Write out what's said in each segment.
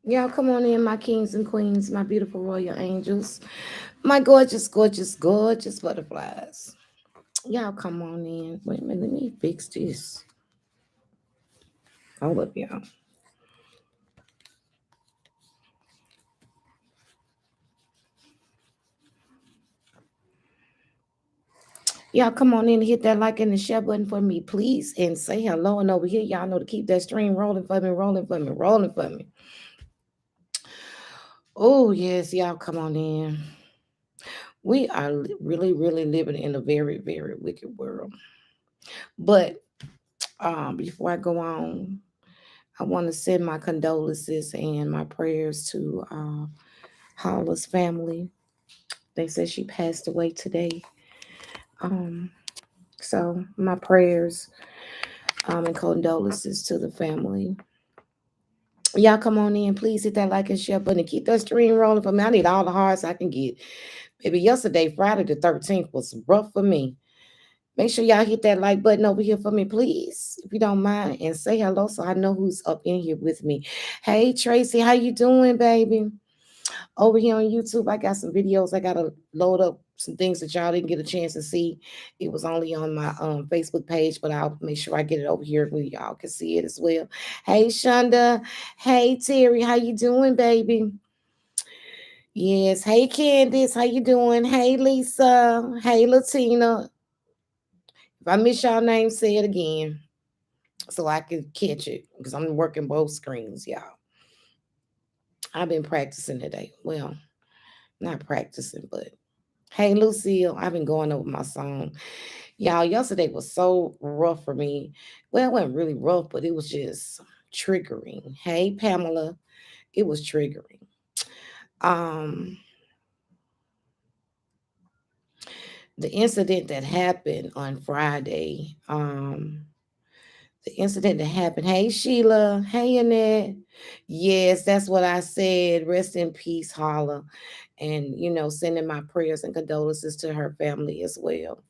Y'all come on in, my kings and queens, my beautiful royal angels, my gorgeous, gorgeous, gorgeous butterflies. Y'all come on in. Wait a minute, let me fix this. Hold up, y'all. Y'all come on in and hit that like and the share button for me, please. And say hello. And over here, y'all know to keep that stream rolling for me, rolling for me, rolling for me. Oh, yes, y'all come on in. We are really, really living in a very, very wicked world. But before I go on, I want to send my condolences and my prayers to Holla's family. They said she passed away today. Um, so my prayers and condolences to the family. Y'all come on in, please hit that like and share button and keep that stream rolling for me. I need all the hearts I can get. Maybe yesterday, Friday the 13th, was rough for me. Make sure y'all hit that like button over here for me, please, if you don't mind, and say hello so I know who's up in here with me. Hey Tracy, how you doing, baby? Over here on YouTube, I got some videos. I gotta load up some things that y'all didn't get a chance to see. It was only on my Facebook page, but I'll make sure I get it over here where y'all can see it as well. Hey Shonda, hey Terry, how you doing, baby? Yes, hey Candice, how you doing? Hey Lisa, hey Latina. If I miss y'all name, say it again so I can catch it because I'm working both screens, y'all. I've been practicing today. Well, not practicing, but hey, Lucille, I've been going over my song. Y'all, yesterday was so rough for me. Well, it wasn't really rough, but it was just triggering. Hey, Pamela, it was triggering. Um, the incident that happened on Friday, the incident that happened. Hey, Sheila. Hey, Annette. Yes, that's what I said. Rest in peace, Holla. And, sending my prayers and condolences to her family as well.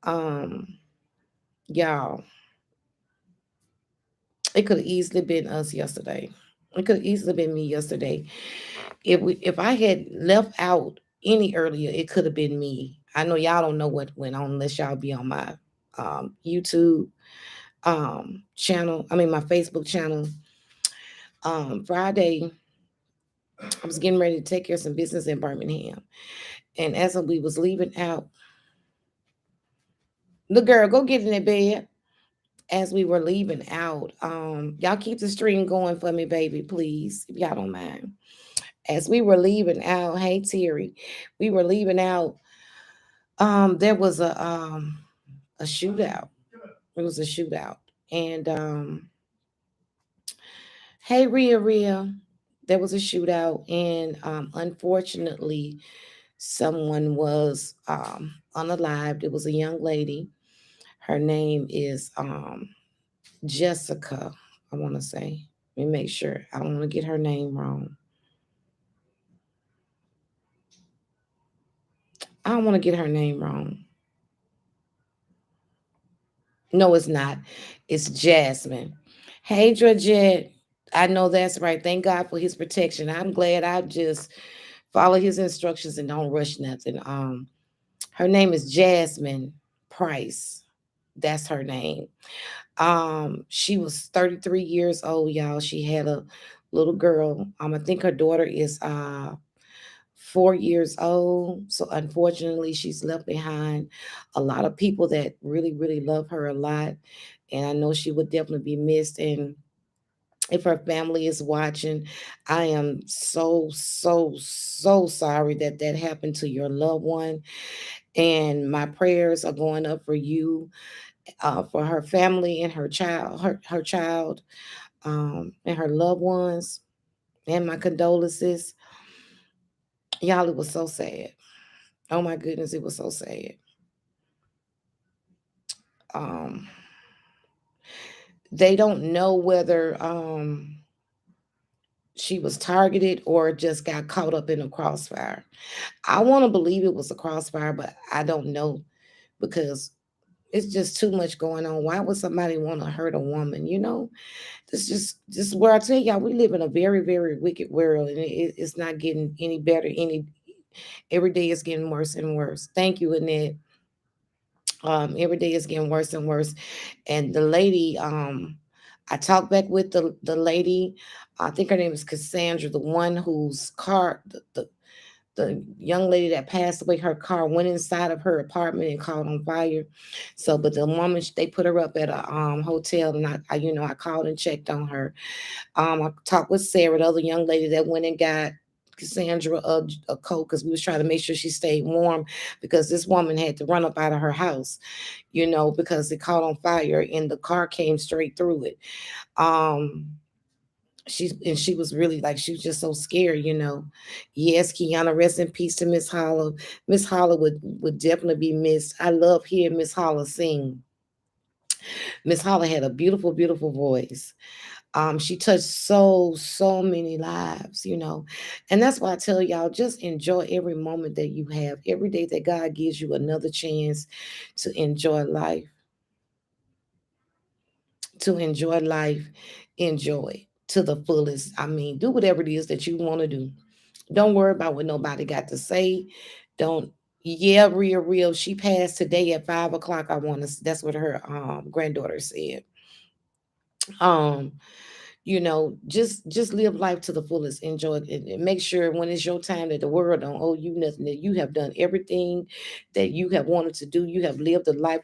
Um, y'all, it could have easily been us yesterday. It could have easily been me yesterday. If I had left out any earlier, it could have been me. I know y'all don't know what went on unless y'all be on my YouTube channel. I mean my Facebook channel. Friday, I was getting ready to take care of some business in Birmingham. And as we was leaving out, the girl, go get in that bed. As we were leaving out, y'all keep the stream going for me, baby, please, if y'all don't mind. As we were leaving out, hey Terry, we were leaving out. There was a shootout. It was a shootout, and hey Rhea, there was a shootout, and unfortunately, someone was unalived. It was a young lady. Her name is Jessica. I want to say. Let me make sure. I don't want to get her name wrong. I don't want to get her name wrong. No, it's not. It's Jasmine. Hey, Georgette. I know that's right. Thank God for his protection. I'm glad I just follow his instructions and don't rush nothing. Her name is Jasmine Price. That's her name. She was 33 years old, y'all. She had a little girl. I think her daughter is 4 years old. So unfortunately, she's left behind a lot of people that really, really love her a lot. And I know she would definitely be missed. And if her family is watching, I am so, so, so sorry that that happened to your loved one. And my prayers are going up for you, for her family and her child, and her loved ones. And my condolences. Y'all, it was so sad. Oh my goodness, it was so sad. Um, they don't know whether she was targeted or just got caught up in a crossfire. I want to believe it was a crossfire, but I don't know because It's just too much going on. Why would somebody want to hurt a woman? This just where I tell y'all we live in a very very wicked world, and it's not getting any better. Every day it's getting worse and worse. Thank you, Annette. Every day it's getting worse and worse. And the lady, I talked back with the lady. I think her name is Cassandra, the one whose car, the young lady that passed away, her car went inside of her apartment and caught on fire. So, but the woman, they put her up at a hotel, and I called and checked on her. I talked with Sarah, the other young lady that went and got Cassandra a coat because we was trying to make sure she stayed warm because this woman had to run up out of her house, because it caught on fire and the car came straight through it. Um, she was really like she was just so scared. Yes, Kiana, rest in peace to Miss Holla. Miss Holla would definitely be missed. I love hearing Miss Holla sing. Miss Holla had a beautiful, beautiful voice. She touched so many lives. And that's why I tell y'all, just enjoy every moment that you have, every day that God gives you another chance to enjoy life, to enjoy life, enjoy to the fullest. I mean, do whatever it is that you want to do. Don't worry about what nobody got to say. Don't. Yeah, real. She passed today at 5 o'clock. I want to. That's what her granddaughter said. Um, just live life to the fullest. Enjoy it, and make sure when it's your time that the world don't owe you nothing. That you have done everything that you have wanted to do. You have lived the life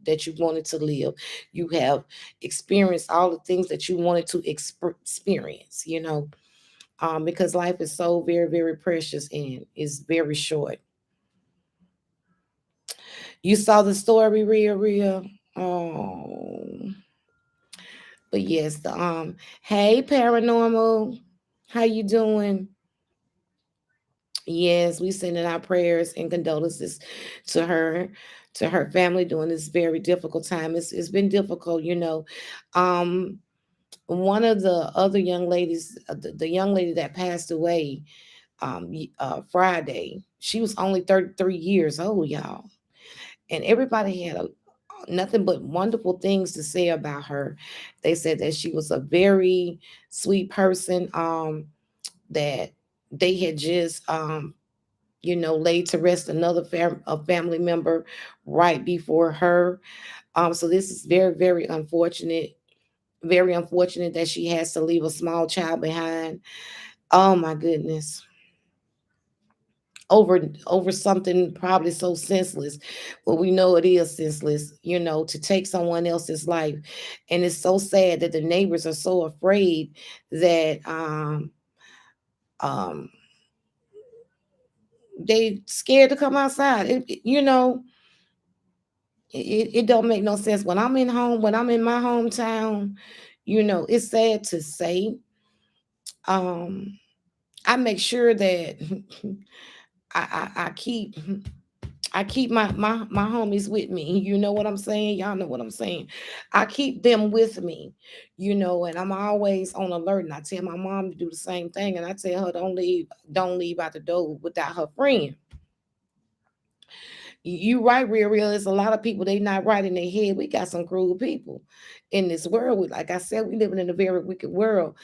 that you wanted to live. You have experienced all the things that you wanted to experience. Because life is so very very precious and is very short. You saw the story, real. Oh, but yes, hey paranormal, how you doing? Yes, we sending our prayers and condolences to her, to her family during this very difficult time. It's been difficult. Um, One of the other young ladies, the young lady that passed away, Friday, she was only 33 years old, y'all, and everybody had nothing but wonderful things to say about her. They said that she was a very sweet person. That they had just laid to rest another a family member right before her. So this is very, very unfortunate that she has to leave a small child behind. Oh my goodness. Over something probably so senseless. Well, we know it is senseless, to take someone else's life. And it's so sad that the neighbors are so afraid that um they scared to come outside. It don't make no sense. When I'm in my hometown, it's sad to say. Um, I make sure that I keep my homies with me. You know what I'm saying? Y'all know what I'm saying. I keep them with me, and I'm always on alert. And I tell my mom to do the same thing. And I tell her don't leave out the door without her friend. You right, real. There's a lot of people they not right in their head. We got some cruel people in this world. Like I said, we living in a very wicked world.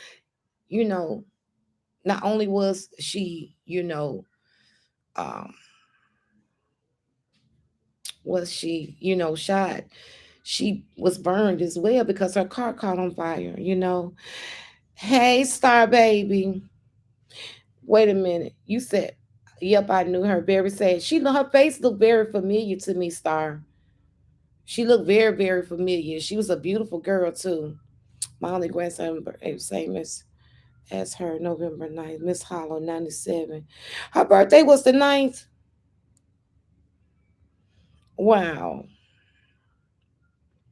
You know, Not only was she, um, shot, she was burned as well because her car caught on fire. Hey, Star Baby. Wait a minute. You said, yep, I knew her. Very sad. Her face looked very familiar to me, Star. She looked very, very familiar. She was a beautiful girl too. My only grandson, same as her, November 9th. Miss Hollow, 97. Her birthday was the 9th. Wow.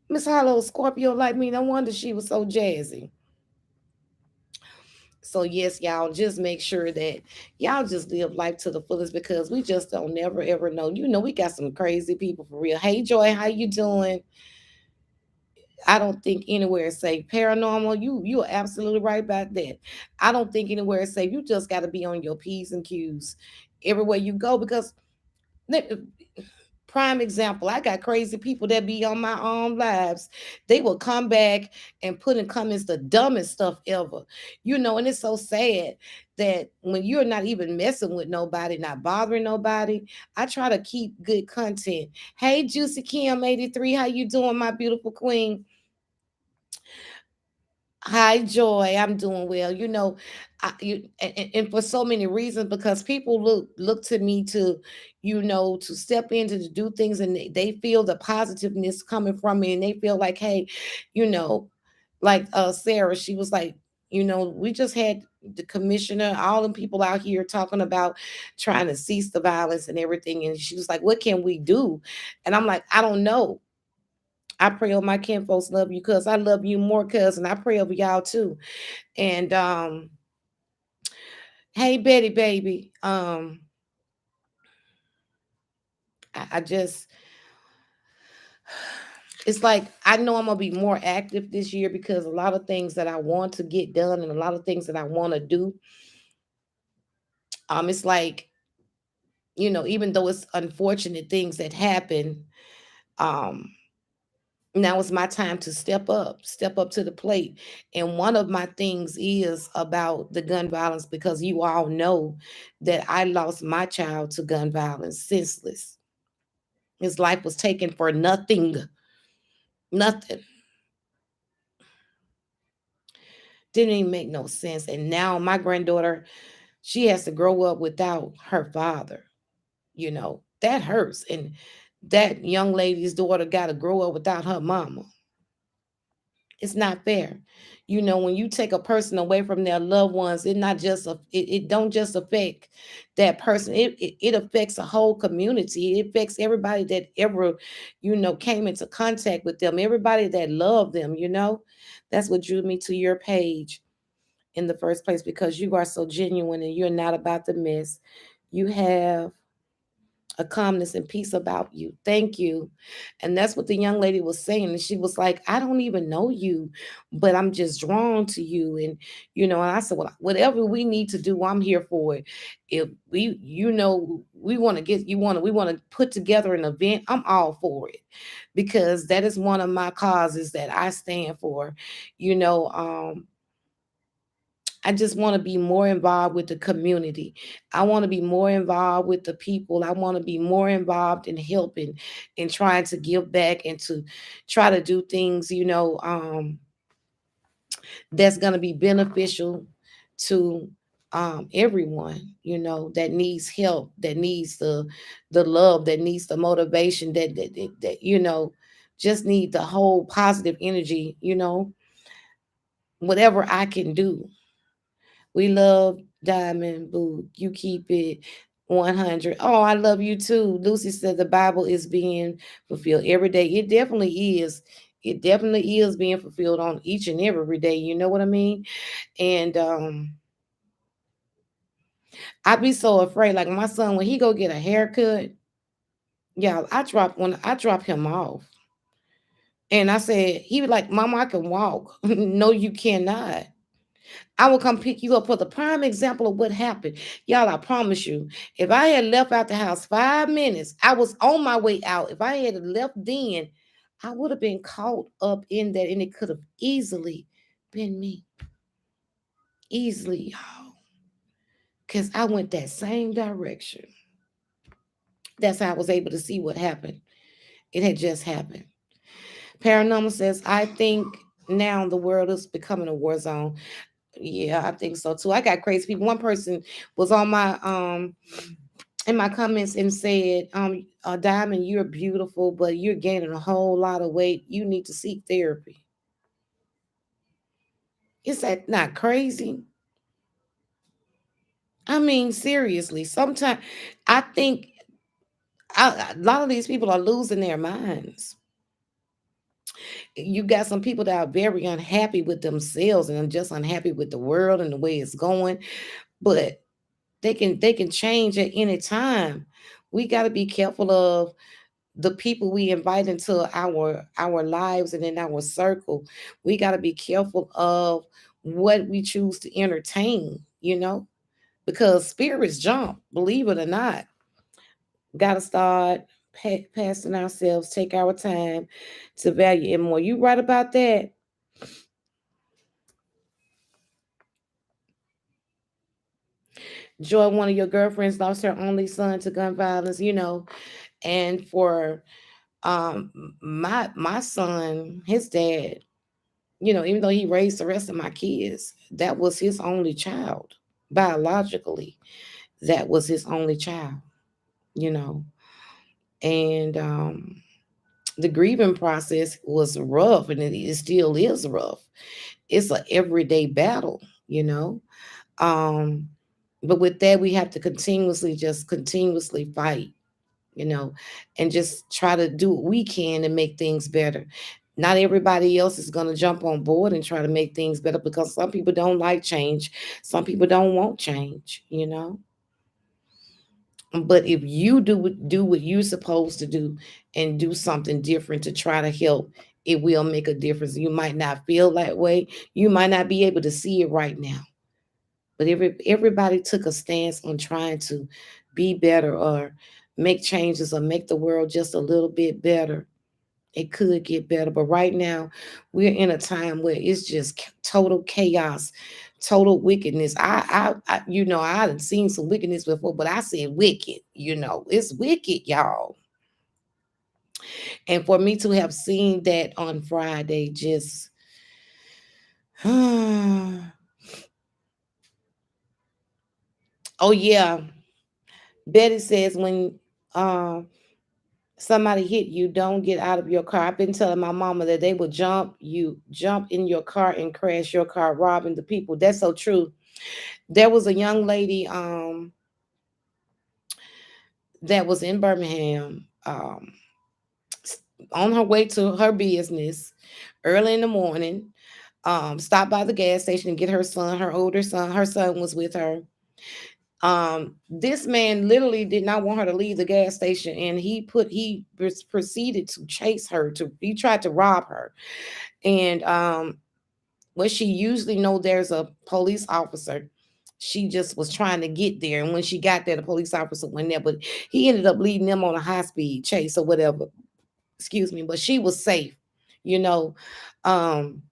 Miss Hollow, Scorpio like me. No wonder she was so jazzy. So yes, y'all just make sure that y'all just live life to the fullest because we just don't never ever know. We got some crazy people for real. Hey Joy, how you doing? I don't think anywhere is safe. Paranormal, you're absolutely right about that. I don't think anywhere is safe. You just got to be on your P's and Q's everywhere you go because Prime example. I got crazy people that be on my own lives. They will come back and put in comments the dumbest stuff ever. And it's so sad that when you're not even messing with nobody, not bothering nobody, I try to keep good content. Hey, Juicy Kim 83, how you doing, my beautiful queen? Hi, Joy. I'm doing well. And for so many reasons, because people look to me to step in to do things, and they feel the positiveness coming from me, and they feel like, hey, you know, like Sarah, she was like, we just had the commissioner, all them people out here talking about trying to cease the violence and everything, and she was like, what can we do? And I'm like, I don't know. I pray over my kinfolks love you because I love you more, cousin. I pray over y'all too. And hey Betty baby. I just it's like I know I'm gonna be more active this year because a lot of things that I want to get done and a lot of things that I want to do. It's like, even though it's unfortunate things that happen, um, now it's my time to step up to the plate. And one of my things is about the gun violence because you all know that I lost my child to gun violence, senseless. His life was taken for nothing. Nothing. Didn't even make no sense. And now my granddaughter, she has to grow up without her father. That hurts. And that young lady's daughter got to grow up without her mama. It's not fair. When you take a person away from their loved ones, it don't just affect that person. It affects a whole community. It affects everybody that ever, came into contact with them, everybody that loved them. That's what drew me to your page in the first place because you are so genuine and you're not about the mess. You have a calmness and peace about you. Thank you. And that's what the young lady was saying. And she was like, I don't even know you, but I'm just drawn to you. And I said, well, whatever we need to do, I'm here for it. If we want to we want to put together an event, I'm all for it because that is one of my causes that I stand for. You know, I just want to be more involved with the community. I want to be more involved with the people. I want to be more involved in helping and trying to give back and to try to do things, that's going to be beneficial to everyone, that needs help, that needs the love, that needs the motivation, that just need the whole positive energy, whatever I can do. We love Diamond Boo. You keep it 100. Oh, I love you too. Lucy said the Bible is being fulfilled every day. It definitely is. It definitely is being fulfilled on each and every day. You know what I mean? And I be so afraid. Like my son, when he go get a haircut, yeah, I drop him off. And I said, he was like, Mama, I can walk. No, you cannot. I will come pick you up for the prime example of what happened. Y'all, I promise you, if I had left out the house 5 minutes, I was on my way out. If I had left then, I would have been caught up in that, and it could have easily been me. Easily, y'all. Because I went that same direction. That's how I was able to see what happened. It had just happened. Paranormal says, I think now the world is becoming a war zone. Yeah, I think so too. I got crazy people. One person was on my in my comments and said, Diamond, you're beautiful, but you're gaining a whole lot of weight. You need to seek therapy. Is that not crazy? I mean, seriously, sometimes I think a lot of these people are losing their minds. You got some people that are very unhappy with themselves and just unhappy with the world and the way it's going, but they can change at any time. We got to be careful of the people we invite into our lives and in our circle. We got to be careful of what we choose to entertain, because spirits jump, believe it or not. Got to start passing ourselves, take our time to value it more. You right about that. Joy, one of your girlfriends lost her only son to gun violence, and for um my son, his dad, even though he raised the rest of my kids, that was his only child. Biologically, that was his only child, you know. And the grieving process was rough, and it still is rough. It's an everyday battle, you know. Um, but with that, we have to continuously fight, you know, and just try to do what we can to make things better. Not everybody else is going to jump on board and try to make things better because some people don't like change. Some people don't want change. But if you do what you're supposed to do and do something different to try to help, it will make a difference. You might not feel that way. You might not be able to see it right now. But everybody took a stance on trying to be better or make changes or make the world just a little bit better. It could get better, but right now we're in a time where it's just total chaos, total wickedness. I had seen some wickedness before, but I said wicked. It's wicked, y'all. And for me to have seen that on Friday, just oh yeah. Betty says when um somebody hit you, don't get out of your car. I've been telling my mama that they will jump in your car and crash your car, robbing the people. That's so true. There was a young lady that was in Birmingham, on her way to her business early in the morning. Stopped by the gas station and get her son, her older son. Her son was with her. This man literally did not want her to leave the gas station, and proceeded to chase her. He tried to rob her, and what she usually know there's a police officer. She just was trying to get there, and when she got there, the police officer went there, but he ended up leading them on a high speed chase or whatever. Excuse me, but she was safe, you know. Um,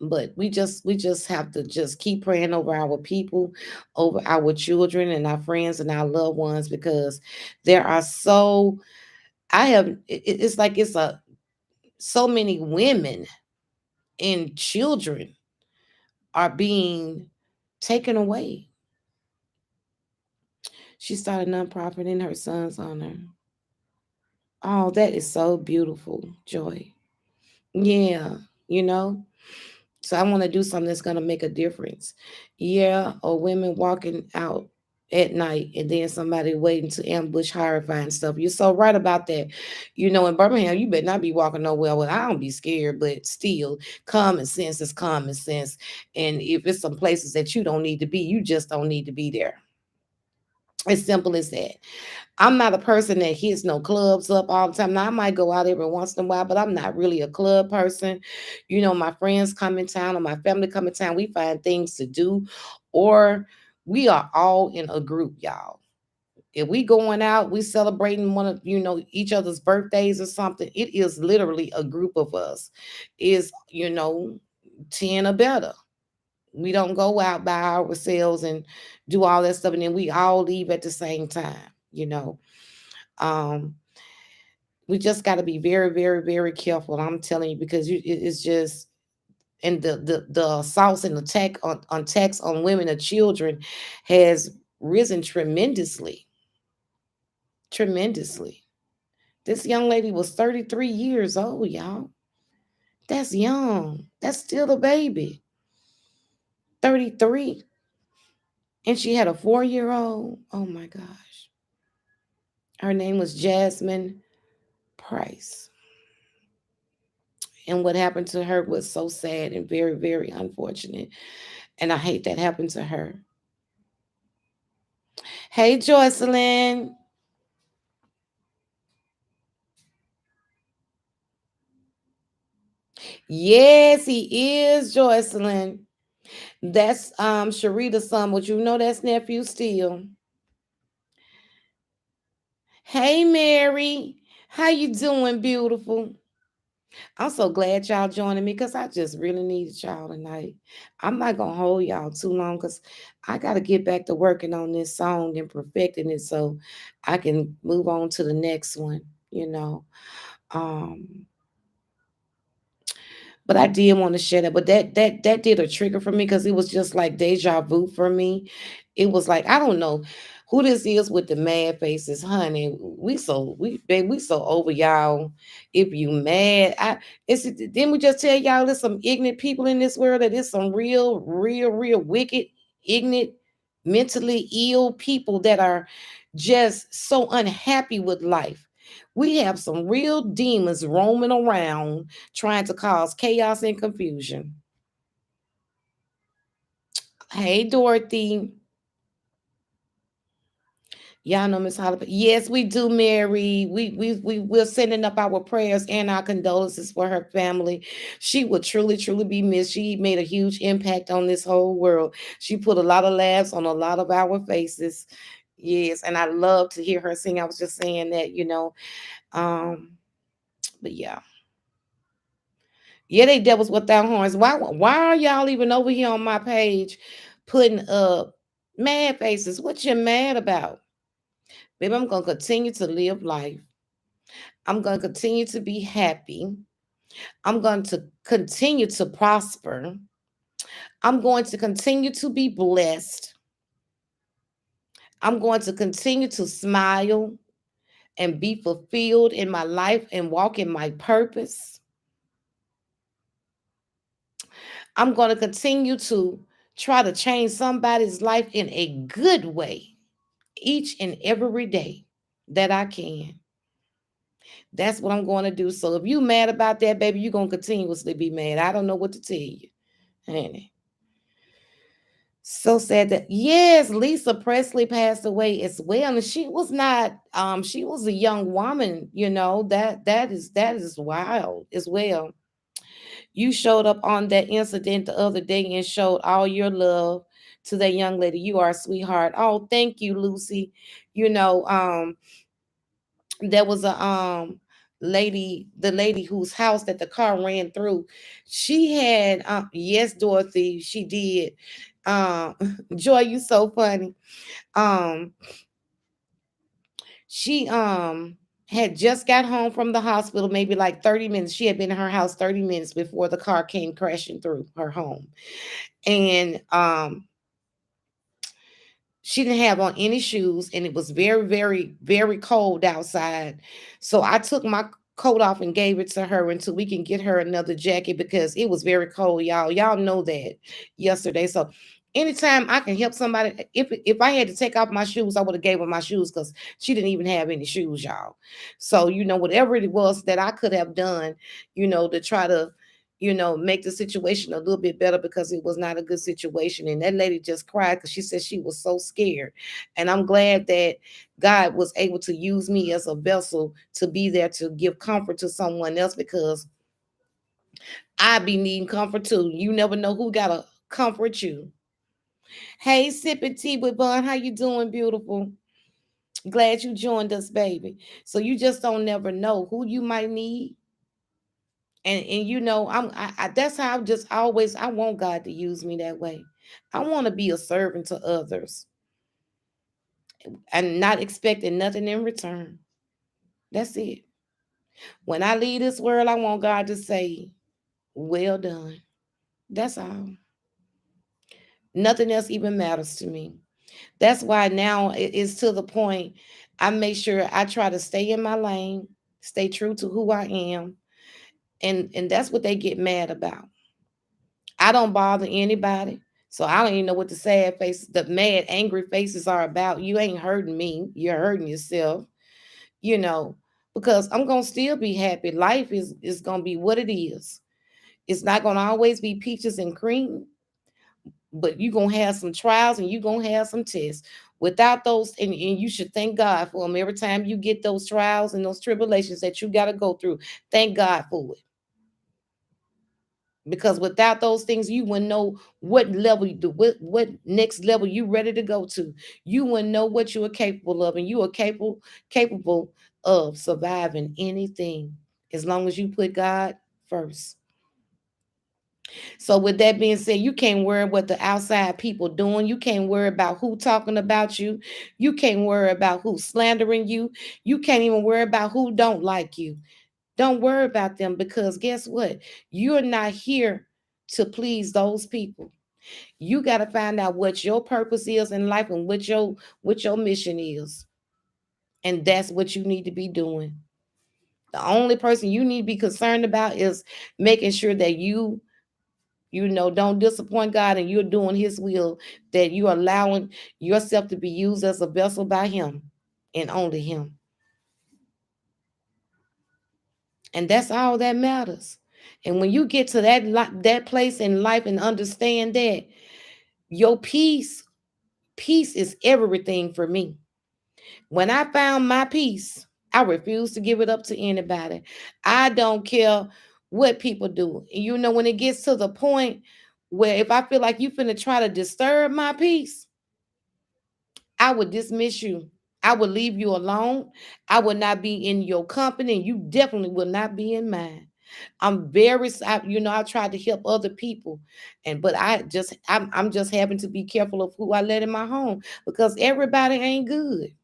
but we just have to just keep praying over our people, over our children and our friends and our loved ones, because there are so I have it's like it's a so many women and children are being taken away. She started a nonprofit in her son's honor. Oh, that is so beautiful, Joy. Yeah, you know. So I want to do something that's gonna make a difference. Yeah, or women walking out at night and then somebody waiting to ambush horrifying stuff. You're so right about that. In Birmingham, you better not be walking nowhere. Well, I don't be scared, but still, common sense is common sense. And if it's some places that you don't need to be, you just don't need to be there. As simple as that. I'm not a person that hits no clubs up all the time. Now I might go out every once in a while, but I'm not really a club person. My friends come in town or my family come in town. We find things to do, or we are all in a group, y'all. If we going out, we celebrating one of each other's birthdays or something. It is literally a group of us. Is 10 or better. We don't go out by ourselves and do all that stuff, and then we all leave at the same time. You know, um, we just got to be very, very, very careful. I'm telling you, because it's just, and the assaults and attack on attacks on women and children has risen tremendously, tremendously. This young lady was 33 years old, y'all. That's young. That's still a baby. 33. And she had a 4-year-old. Oh my gosh. Her name was Jasmine Price. And what happened to her was so sad and very, very unfortunate. And I hate that happened to her. Hey, Jocelyn. Yes, he is, Jocelyn. That's Sharita's son, but that's nephew still. Hey Mary, how you doing, beautiful? I'm so glad y'all joining me because I just really needed y'all tonight. I'm not gonna hold y'all too long because I gotta get back to working on this song and perfecting it so I can move on to the next one, you know. Um but I did want to share that. But that did a trigger for me because it was just like deja vu for me. It was like I don't know who this is with the mad faces, honey. We so over y'all. If you mad, it's didn't we just tell y'all there's some ignorant people in this world that is some real wicked, ignorant, mentally ill people that are just so unhappy with life. We have some real demons roaming around trying to cause chaos and confusion. Hey, Dorothy. Y'all know Miss Holly. Yes, we do, Mary. We're sending up our prayers and our condolences for her family. She would truly be missed. She made a huge impact on this whole world. She put a lot of laughs on a lot of our faces. Yes, and I love to hear her sing. I was just saying that. Um, but yeah. Yeah, they devils without horns. Why are y'all even over here on my page putting up mad faces? What you mad about? Baby, I'm gonna continue to live life. I'm gonna continue to be happy. I'm going to continue to prosper. I'm going to continue to be blessed. I'm going to continue to smile and be fulfilled in my life and walk in my purpose. I'm going to continue to try to change somebody's life in a good way each and every day that I can. That's what I'm going to do. So if you mad about that, baby, you're going to continuously be mad. I don't know what to tell you, honey. So sad that yes, Lisa Presley passed away as well. And she was not she was a young woman, that is wild as well. You showed up on that incident the other day and showed all your love to that young lady. You are a sweetheart. Oh, thank you, Lucy. You know, there was a the lady whose house that the car ran through. She had yes, Dorothy, she did. Um Joy, you so funny. Um she had just got home from the hospital, maybe like 30 minutes. She had been in her house 30 minutes before the car came crashing through her home. And she didn't have on any shoes and it was very cold outside. So I took my coat off and gave it to her until we can get her another jacket because it was very cold, y'all know that yesterday. So anytime I can help somebody, if I had to take off my shoes, I would have gave her my shoes because she didn't even have any shoes, y'all. So whatever it was that I could have done, to try to make the situation a little bit better because it was not a good situation. And that lady just cried because she said she was so scared. And I'm glad that God was able to use me as a vessel to be there to give comfort to someone else because I be needing comfort too. You never know who gotta comfort you. Hey, sipping tea with Bun, how you doing, beautiful? Glad you joined us, baby. So you just don't never know who you might need. And that's how I'm just always I want God to use me that way. I want to be a servant to others and not expecting nothing in return. That's it. When I leave this world, I want God to say, well done. That's all. Nothing else even matters to me. That's why now it is to the point I make sure I try to stay in my lane, stay true to who I am. And that's what they get mad about. I don't bother anybody. So I don't even know what the sad faces, the mad, angry faces are about. You ain't hurting me. You're hurting yourself, you know, because I'm gonna still be happy. Life is gonna be what it is. It's not gonna always be peaches and cream, but you're gonna have some trials and you're gonna have some tests. Without those, and you should thank God for them every time you get those trials and those tribulations that you gotta go through. Thank God for it. Because without those things, you wouldn't know what level you do, what next level you ready to go to. You wouldn't know what you are capable of, and you are capable of surviving anything as long as you put God first. So with that being said, you can't worry what the outside people doing. You can't worry about who talking about you. You can't worry about who slandering you. You can't even worry about who don't like you. Don't worry about them, because guess what? You're not here to please those people. You got to find out what your purpose is in life and what your mission is. And that's what you need to be doing. The only person you need to be concerned about is making sure that you don't disappoint God, and you're doing his will, that you're allowing yourself to be used as a vessel by him and only him. And that's all that matters. And when you get to that place in life and understand that, your peace is everything for me. When I found my peace, I refuse to give it up to anybody. I don't care what people do. When it gets to the point where if I feel like you finna try to disturb my peace, I would dismiss you. I would leave you alone. I would not be in your company, and you definitely will not be in mine. I tried to help other people, but I'm just having to be careful of who I let in my home, because everybody ain't good.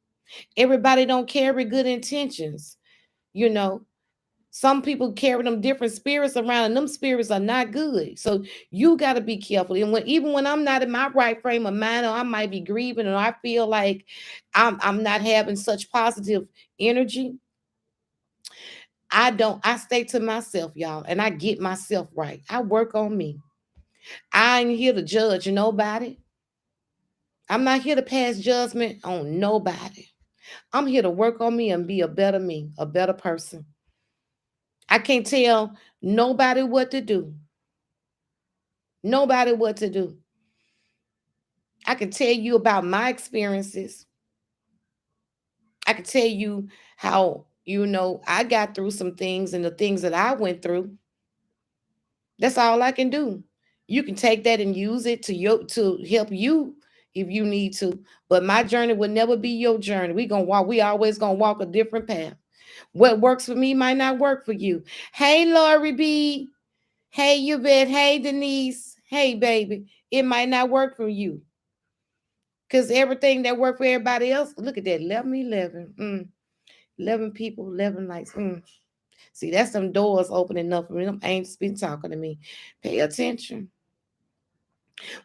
Everybody don't carry good intentions. You know, some people carry them different spirits around, and them spirits are not good. So you got to be careful. And even when I'm not in my right frame of mind, or I might be grieving, or I feel like I'm not having such positive energy, I stay to myself, y'all, and I get myself right. I work on me. I ain't here to judge nobody. I'm not here to pass judgment on nobody. I'm here to work on me and be a better me, a better person. I can't tell nobody what to do. Nobody what to do. I can tell you about my experiences. I can tell you how, I got through some things and the things that I went through. That's all I can do. You can take that and use it to help you if you need to. But my journey will never be your journey. We always gonna walk a different path. What works for me might not work for you. Hey, Lori B. Hey, Yvette. Hey, Denise. Hey, baby. It might not work for you. Because everything that worked for everybody else, look at that, 11, 11. 11 people, 11 lights. See, that's some doors opening up for me. Them angels been talking to me. Pay attention.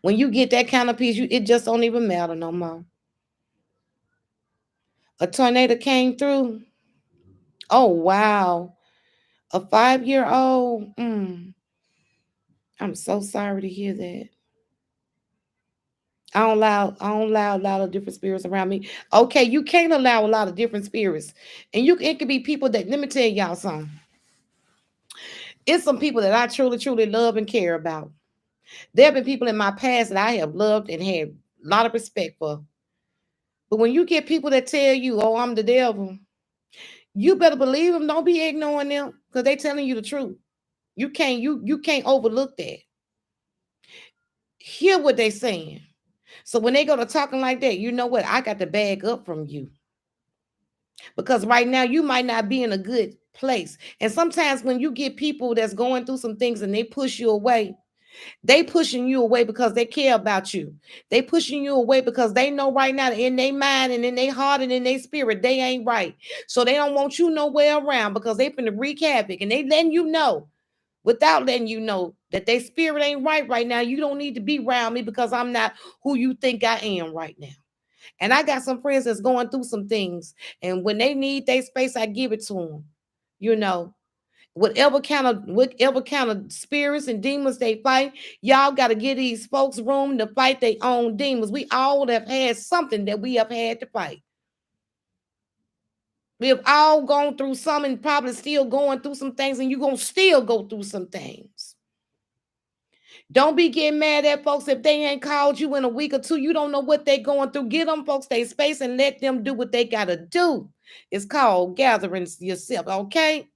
When you get that kind of peace, it just don't even matter no more. A tornado came through. Oh, wow. A 5-year old. I'm so sorry to hear that. I don't allow a lot of different spirits around me. Okay, you can't allow a lot of different spirits. And it could be people that, let me tell y'all something. It's some people that I truly, truly love and care about. There have been people in my past that I have loved and had a lot of respect for. But when you get people that tell you, oh, I'm the devil, you better believe them. Don't be ignoring them, because they telling you the truth. You can't overlook that. Hear what they saying. So when they go to talking like that, you know what? I got to bag up from you. Because right now you might not be in a good place. And sometimes when you get people that's going through some things and they push you away, they pushing you away because they care about you. They pushing you away because they know right now in their mind and in their heart and in their spirit, they ain't right. So they don't want you nowhere around, because they finna wreak havoc, and they letting you know, without letting you know, that their spirit ain't right now. You don't need to be around me, because I'm not who you think I am right now. And I got some friends that's going through some things. And when they need their space, I give it to them. You know, whatever kind of spirits and demons they fight, y'all got to give these folks room to fight their own demons. We all have had something that we have had to fight. We have all gone through some, and probably still going through some things, and you're going to still go through some things. Don't be getting mad at folks if they ain't called you in a week or two. You don't know what they're going through. Give them folks their space and let them do what they got to do. It's called gathering yourself, okay?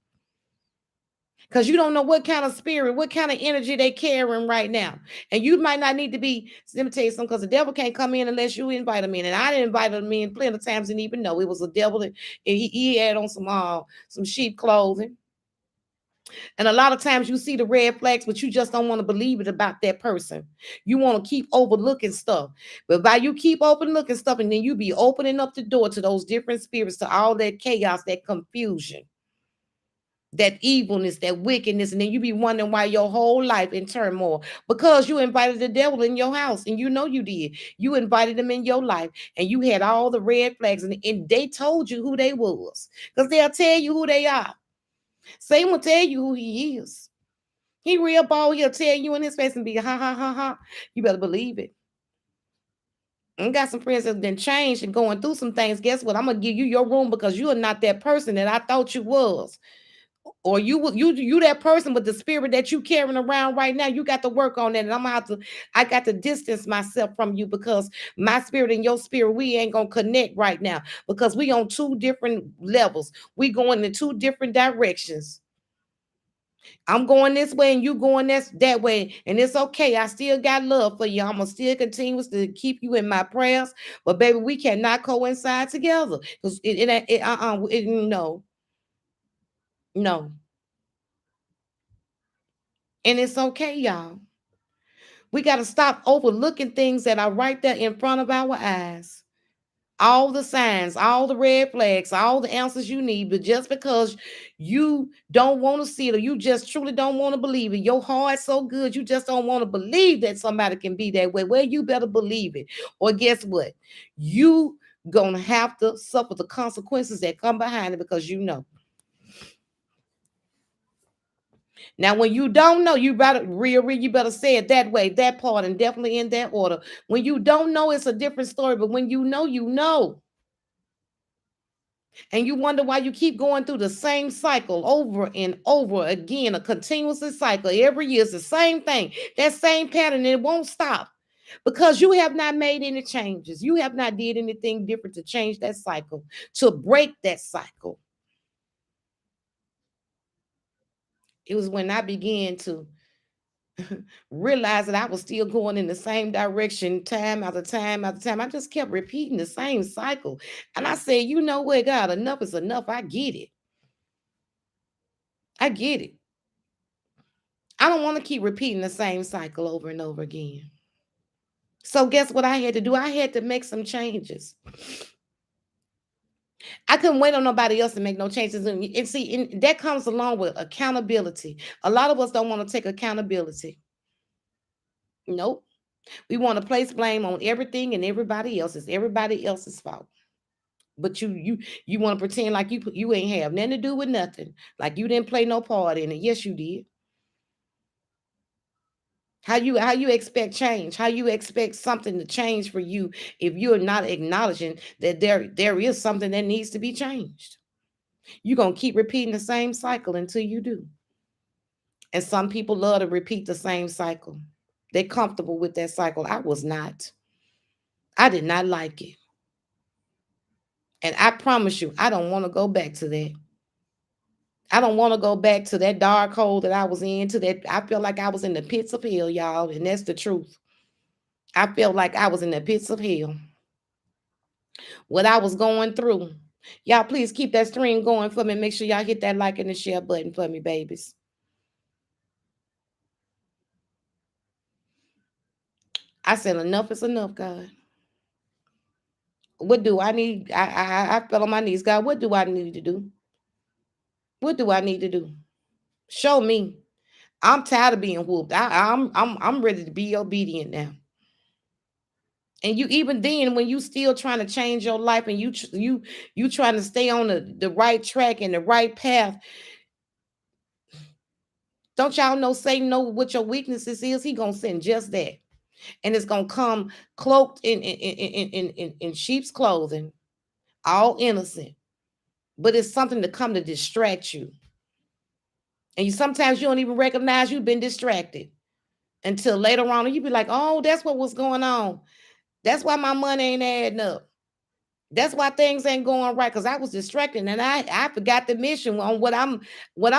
because you don't know what kind of spirit, what kind of energy they carrying right now. And you might not need to be, let me tell you something, because the devil can't come in unless you invite him in. And I didn't invite him in plenty of times, didn't even know it was a devil. And he had on some sheep clothing. And a lot of times you see the red flags, but you just don't want to believe it about that person. You want to keep overlooking stuff. But by you keep overlooking stuff, and then you be opening up the door to those different spirits, to all that chaos, that confusion, that evilness, that wickedness, and then you be wondering why your whole life in turmoil, because you invited the devil in your house, and you know you did. You invited him in your life, and you had all the red flags, and they told you who they was, because they'll tell you who they are. Satan will tell you who he is. He real bold. He'll tell you in his face and be ha ha ha ha. You better believe it. I got some friends that's been changed and going through some things. Guess what? I'm gonna give you your room because you are not that person that I thought you was. Or you that person with the spirit that you carrying around right now. You got to work on that. And I'm gonna have to, I got to distance myself from you, because my spirit and your spirit, we ain't gonna connect right now, because we on two different levels. We going in two different directions. I'm going this way and you going that way. And it's okay. I still got love for you. I'm gonna still continue to keep you in my prayers. But baby, we cannot coincide together. Because no, no. And it's okay, y'all. We got to stop overlooking things that are right there in front of our eyes. All the signs, all the red flags, all the answers you need. But just because you don't want to see it, or you just truly don't want to believe it, your heart's so good, you just don't want to believe that somebody can be that way. Well, you better believe it. Or guess what? You gonna have to suffer the consequences that come behind it, because you know. Now, when you don't know, you better you better say it that way, that part, and definitely in that order. When you don't know, it's a different story. But when you know, you know. And you wonder why you keep going through the same cycle over and over again, a continuous cycle. Every year it's the same thing, that same pattern, and it won't stop, because you have not made any changes. You have not did anything different to change that cycle, to break that cycle. It was when I began to realize that I was still going in the same direction time after time after time. I just kept repeating the same cycle. And I said, you know what, God, enough is enough. I get it. I get it. I don't want to keep repeating the same cycle over and over again. So guess what I had to do? I had to make some changes. I couldn't wait on nobody else to make no changes. And see, and that comes along with accountability. A lot of us don't want to take accountability. Nope. We want to place blame on everything and everybody else. It's everybody else's fault. But you want to pretend like you ain't have nothing to do with nothing. Like you didn't play no part in it. Yes, you did. How you expect change? How you expect something to change for you if you're not acknowledging that there is something that needs to be changed? You're gonna keep repeating the same cycle until you do. And some people love to repeat the same cycle. They're comfortable with that cycle. I was not. I did not like it. And I promise you, I don't want to go back to that. I don't want to go back to that dark hole that I was in, to that. I feel like I was in the pits of hell, y'all. And that's the truth. I felt like I was in the pits of hell. What I was going through. Y'all, please keep that stream going for me. Make sure y'all hit that like and the share button for me, babies. I said, enough is enough, God. What do I need? I fell on my knees. God, what do I need to do? What do I need to do? Show me. I'm tired of being whooped. I'm ready to be obedient now. And you, even then, when you still trying to change your life, and you trying to stay on the right track and the right path, don't y'all know Satan know what your weaknesses is? He gonna send just that, and it's gonna come cloaked in sheep's clothing, all innocent, but it's something to come to distract you. And you, sometimes you don't even recognize you've been distracted until later on, and you be like, "Oh, that's what was going on. That's why my money ain't adding up. That's why things ain't going right because I was distracted and I forgot the mission on what I'm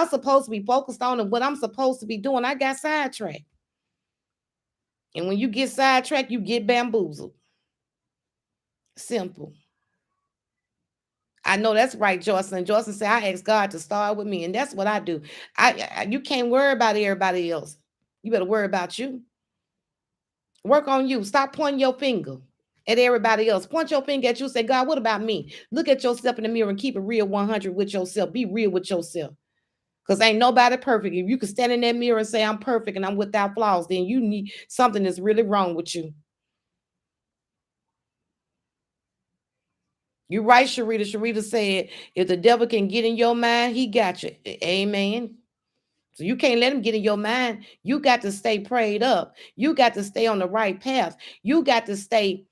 supposed to be focused on and what I'm supposed to be doing. I got sidetracked. And when you get sidetracked, you get bamboozled. Simple. I know that's right, Jocelyn. Jocelyn said, I asked God to start with me. And that's what I do. You can't worry about everybody else. You better worry about you. Work on you. Stop pointing your finger at everybody else. Point your finger at you. Say, God, what about me? Look at yourself in the mirror and keep it real 100 with yourself. Be real with yourself. Because ain't nobody perfect. If you can stand in that mirror and say, I'm perfect and I'm without flaws, then you need something that's really wrong with you. You're right, Sharita. Sharita said, if the devil can get in your mind, he got you. Amen. So you can't let him get in your mind. You got to stay prayed up. You got to stay on the right path. You got to stay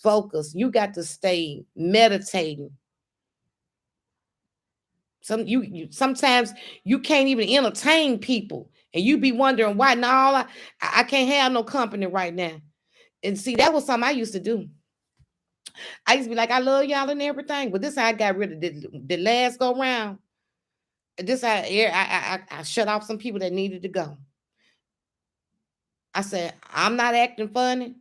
focused. You got to stay meditating. Sometimes you can't even entertain people. And you be wondering why. No, I can't have no company right now. And see, that was something I used to do. I used to be like, I love y'all and everything, but this how I got rid of the last go round. This how I shut off some people that needed to go. I said, I'm not acting funny,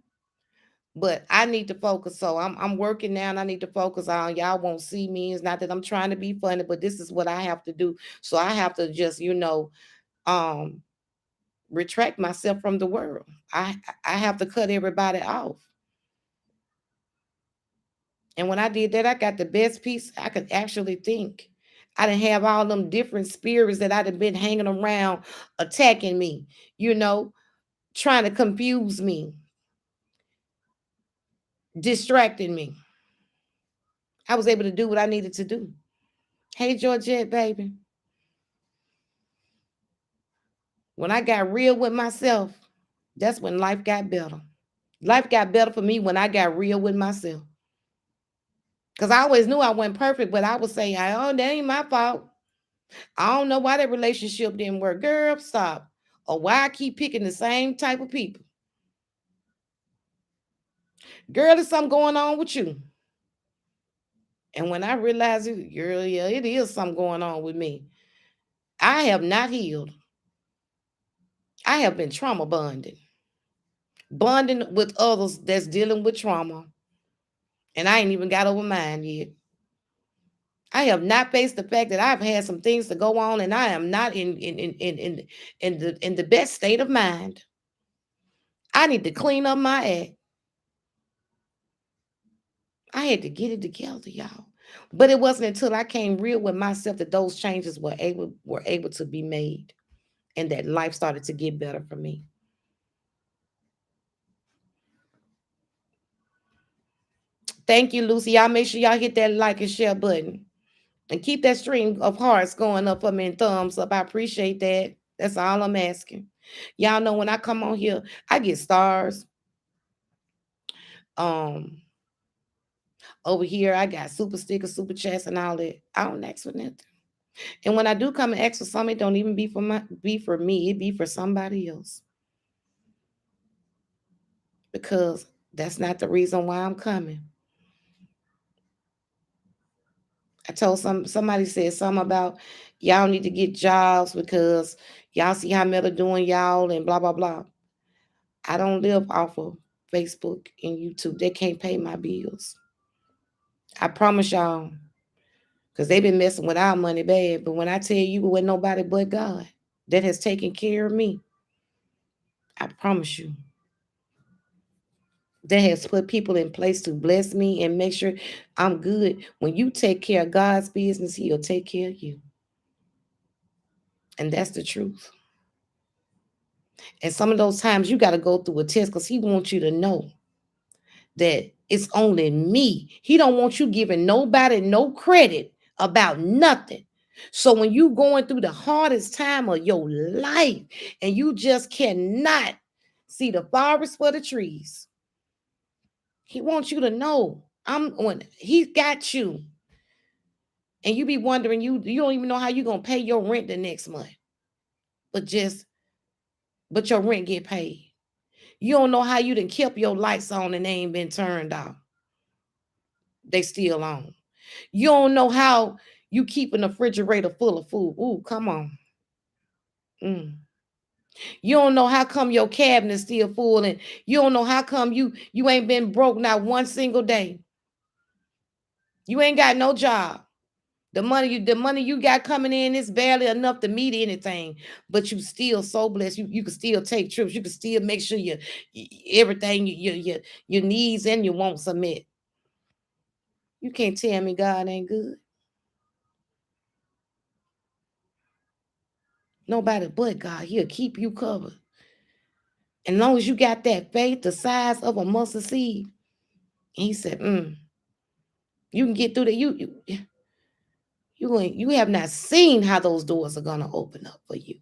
but I need to focus. So I'm working now and I need to focus on y'all won't see me. It's not that I'm trying to be funny, but this is what I have to do. So I have to just, um retract myself from the world. I have to cut everybody off. And when I did that, I got the best peace I could actually think. I didn't have all them different spirits that I'd have been hanging around attacking me, trying to confuse me, distracting me. I was able to do what I needed to do. Hey, Georgette, baby. When I got real with myself, that's when life got better. Life got better for me when I got real with myself. Because I always knew I wasn't perfect, but I would say, oh, that ain't my fault. I don't know why that relationship didn't work. Girl, stop. Or why I keep picking the same type of people. Girl, there's something going on with you. And when I realized it, girl, yeah, it is something going on with me. I have not healed. I have been trauma bonded. Bonding with others that's dealing with trauma. And I ain't even got over mine yet. I have not faced the fact that I've had some things to go on and I am not in the best state of mind. I need to clean up my act. I had to get it together, y'all. But it wasn't until I came real with myself that those changes were able to be made and that life started to get better for me. Thank you, Lucy. Y'all make sure y'all hit that like and share button. And keep that stream of hearts going up for me and thumbs up. I appreciate that. That's all I'm asking. Y'all know when I come on here, I get stars. Um, Over here, I got super stickers, super chats, and all that. I don't ask for nothing. And when I do come and ask for something, it don't even be for me. It be for somebody else. Because that's not the reason why I'm coming. I told somebody said something about y'all need to get jobs because y'all see how men are doing y'all and blah blah blah. I don't live off of Facebook and YouTube. They can't pay my bills. I promise y'all, because they've been messing with our money bad. But when I tell you it wasn't nobody but God that has taken care of me, I promise you, that has put people in place to bless me and make sure I'm good. When you take care of God's business, He'll take care of you. And that's the truth. And some of those times you got to go through a test because He wants you to know that it's only me. He don't want you giving nobody no credit about nothing. So when you going through the hardest time of your life and you just cannot see the forest for the trees, He wants you to know He's got you. And you be wondering, you don't even know how you're gonna pay your rent the next month. But your rent get paid. You don't know how you done kept your lights on and they ain't been turned off. They still on. You don't know how you keep an refrigerator full of food. Ooh, come on. Mm. You don't know how come your cabinet still full, and you don't know how come you ain't been broke not one single day. You ain't got no job. The money you got coming in is barely enough to meet anything, but you still so blessed. You can still take trips. You can still make sure everything your needs and your wants are met. You can't tell me God ain't good. Nobody but God. He'll keep you covered. And long as you got that faith the size of a mustard seed, and he said, you can get through that. You have not seen how those doors are gonna open up for you.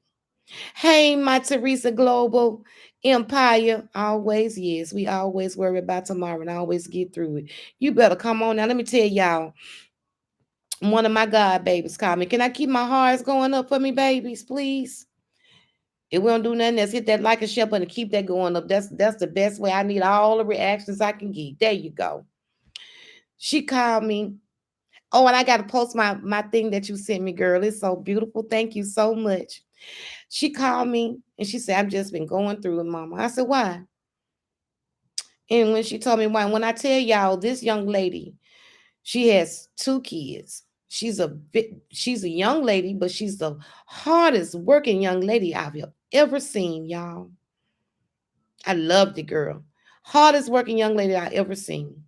Hey, my Teresa Global Empire. Always, yes, we always worry about tomorrow and always get through it. You better come on now. Let me tell y'all. One of my God babies called me. Can I keep my hearts going up for me, babies, please? It won't do nothing else. Hit that like and share button and keep that going up. That's the best way. I need all the reactions I can get. There you go. She called me. Oh, and I got to post my thing that you sent me, girl. It's so beautiful. Thank you so much. She called me and she said, I've just been going through it, mama. I said, why? And when she told me why, when I tell y'all, this young lady, she has 2 kids. She's a young lady, but she's the hardest working young lady I've ever seen, y'all. I love the girl. Hardest working young lady I ever seen.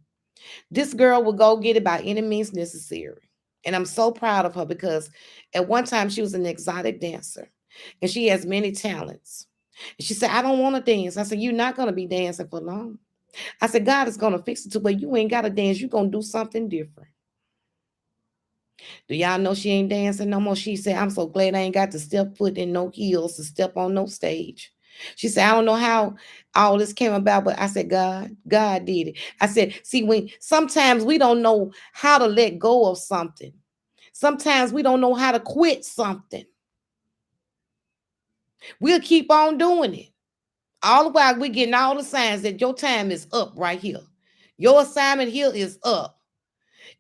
This girl will go get it by any means necessary. And I'm so proud of her because at one time she was an exotic dancer and she has many talents. And she said, I don't want to dance. I said, you're not going to be dancing for long. I said, God is going to fix it to where you ain't got to dance. You're going to do something different. Do y'all know she ain't dancing no more? She said, I'm so glad I ain't got to step foot in no heels to step on no stage. She said, I don't know how all this came about, but I said, God did it. I said, see, when sometimes we don't know how to let go of something. Sometimes we don't know how to quit something. We'll keep on doing it. All the while we're getting all the signs that your time is up right here. Your assignment here is up.